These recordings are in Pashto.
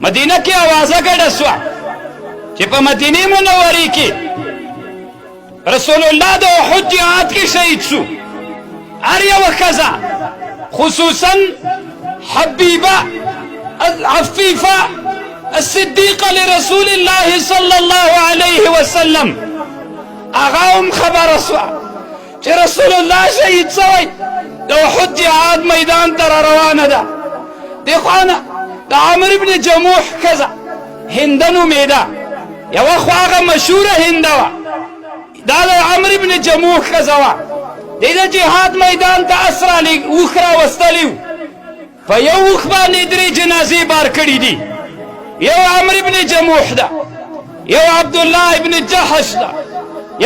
مدینه کې اوازه ګډه سوه چې په مدینه منورې کې رسول الله د احد جهاد کې شهید شو. هر یوه ښځه خصوصا حبیبه العفیفه الصدیقه لرسول الله صلی الله علیه وسلم هغه هم خبره سوه چې رسول الله شهید شوی د احد جهاد میدان ته روانه ده. دې خوا د عمرو بن جموح ښځه هنده نومېده، یوه خوا هغه مشهوره هنده وه، دا د عمرو بن جموح ښځه وه. دې د جهاد میدان ته اس اوښ راوستلی و، په یو اوښ باندې درې جنازې بار کړي دي. یو عمرو بن جموح ده، یو عبدالله بن جحش ده،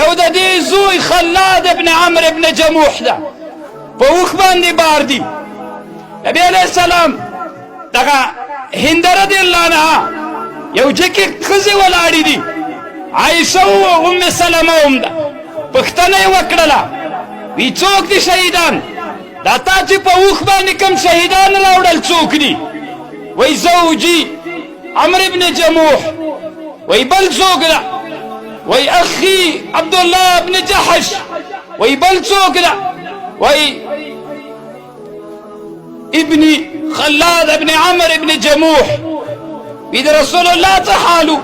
یو د دې زوی خلاد بن عمرو بن جموح ده، په اوښ باندې بار دي. نبی علیه السلام دغه هند رضی الله عنها یو جکې ښځې ولاړې دي، عایشه او ام سلمه هم ده. پوښتنه یې وکړله، وی څوک دي شهیدان؟ دا تا چې په اوښ باندې کوم شهیدان راوړل څوک دي؟ وی زوجي عمرو بن جموح. وی بل څوک ده؟ وی اخي عبدالله بن جحش. وی بل څوک ده؟ وی ابني خلاد ابن عمرو ابن جموح. وی د رسول الله څه حالو؟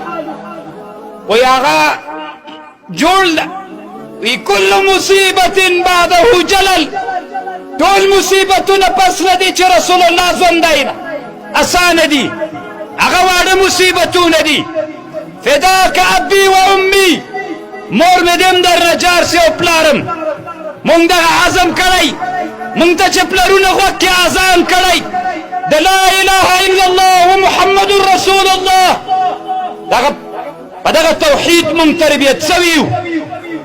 وی هغه جوړ ده. وی کل مصیبت بعده جلل، ټول مصیبتونه پس له دې چې رسول الله ژوندی ده اسانه دي، هغه واړه مصیبتونه دي. فداک ابي و امي، مور مې دې هم درنه جار سي او پلارم. مونږ دغه عزم کړی، مونږ ته چې پلرونه غوږ کې اذان کړی د لا اله الا الله ومحمد رسول الله، په دغه توحید مونږ تربیت سوي یو.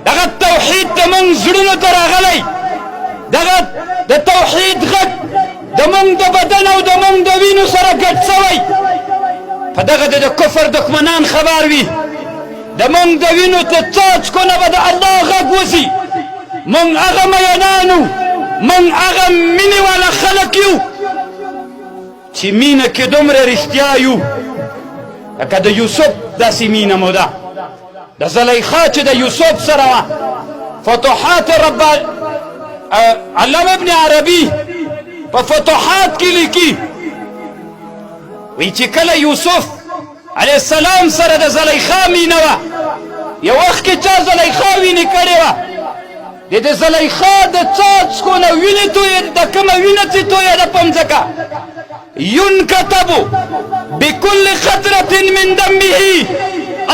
دغه توحید ته مونږ زړونو ته راغلی، دغه د توحید غږ د مونږ د بدن او د مونږ د وینو سره ګډ سوی. په دغه د کفر دښمنان خبر وي، د مونږ د وینو د څاڅکو نه به د الله غږ وځي. مونږ هغه مینانو، مونږ هغه مینې والا خلک یو چې مینه کې دومره رښتیا یو لکه د یوسف داسې مینه مو ده. د زلیخا چې د یوسف سره وه، فتوحات رب علامه ابن عربي په فتوحات کې لیکي، وی چې کله یوسف علیه السلام سره د زلیخا مینه وه، یو وخت کې چا زلیخا وینې کړې وه، د زلیخا د څاڅکو نه وینې تویېده، د کومه وینه چې تویېده په مځکه، ينكتب بكل قطرة من دمه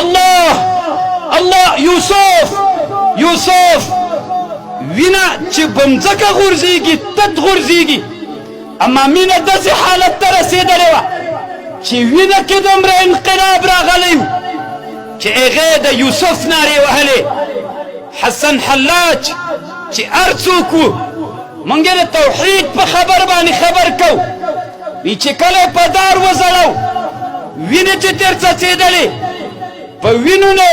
الله الله يوسف يوسف وینا چې په مځکه غورځېږي تت غورځېږي. اما مینه داسې حالت ته رسېدلې وه چې وینه کې دومره انقلاب راغلی و چې هغې د یوسف نارې وهلې. حسن حلاج چې هر څوک و، مونږ یې د توحید په خبر باندې خبر کو، وی چې کله په دار وځړو وینې چې تېر څڅېدلې، په وینو نه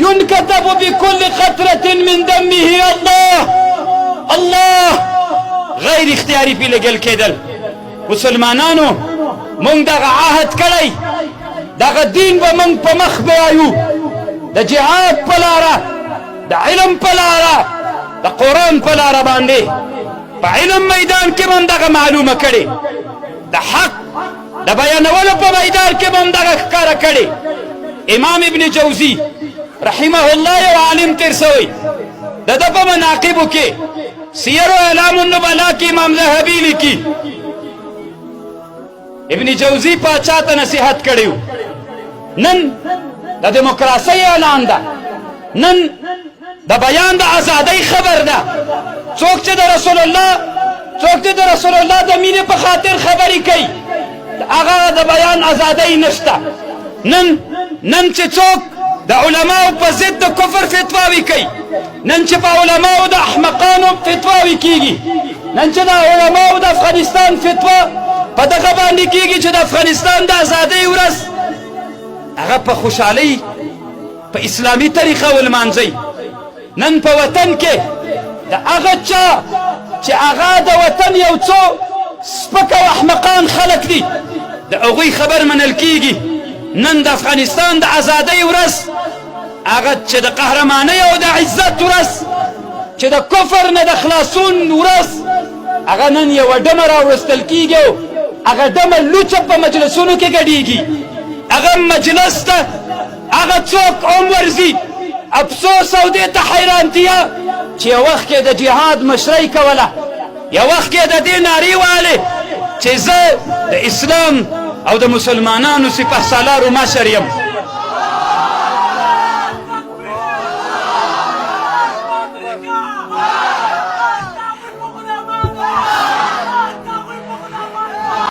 ينكتب بكل قطرة من دمه الله الله، غیر اختیاري پې لګل کېدل. مسلمانانو مونږ دغه عهد کړی، دغه دین به مونږ په مخ بیایو، د جهاد په لاره، د علم په لاره، د قرآن په لاره باندې. په علم میدان کې به هم دغه معلومه کړې، د حق د بیانولو په میدان کې به هم دغه ښکاره کړې. امام ابن جوزی رحمه الله یو عالم تیر سوی، د ده په مناقبو کې سیر و اعلام النبلا کې امام ذهبي لیکي، ابن جوزی پاچا ته نصیحت کړی و، نن د دیموکراسۍ اعلان ده، نن د بیان د ازادۍ خبر ده. څوک چې د رسول الله د مینې په خاطر خبرې کوي، هغه د بیان ازادۍ نشته. نن چې څوک د علماو په ضد د کفر فتواوې کوي، نن چې په علماو د احمقانو فتواوې کېږي، نن چې د علماو د افغانستان فتوا په دغه باندې کېږي چې د افغانستان د ازادۍ ورځ هغه په خوشحالۍ په اسلامي طریقه ولمانځئ. نن په وطن کې د هغه چا چې هغه د وطن یو څو سپک او احمقان خلک دي، د هغوی خبر منل کیږي. نن د افغانستان د ازادۍ ورځ، هغه چې د قهرمانۍ او د عزت ورځ، چې د کفر نه د خلاصون ورځ، هغه نن یوه ډمه راوړستل کیږي او هغه ډمه لوچه په مجلسونو کې ګډیږي. هغه مجلس ته هغه څوک هم ورځي. افسوس او دې ته حیرانتیا چې یو وخت کې د جهاد مشرۍ کوله، یو وخت کې د دې نارې وهلې چې زه د اسلام او د مسلمانانو سپه سالار و مشر یم.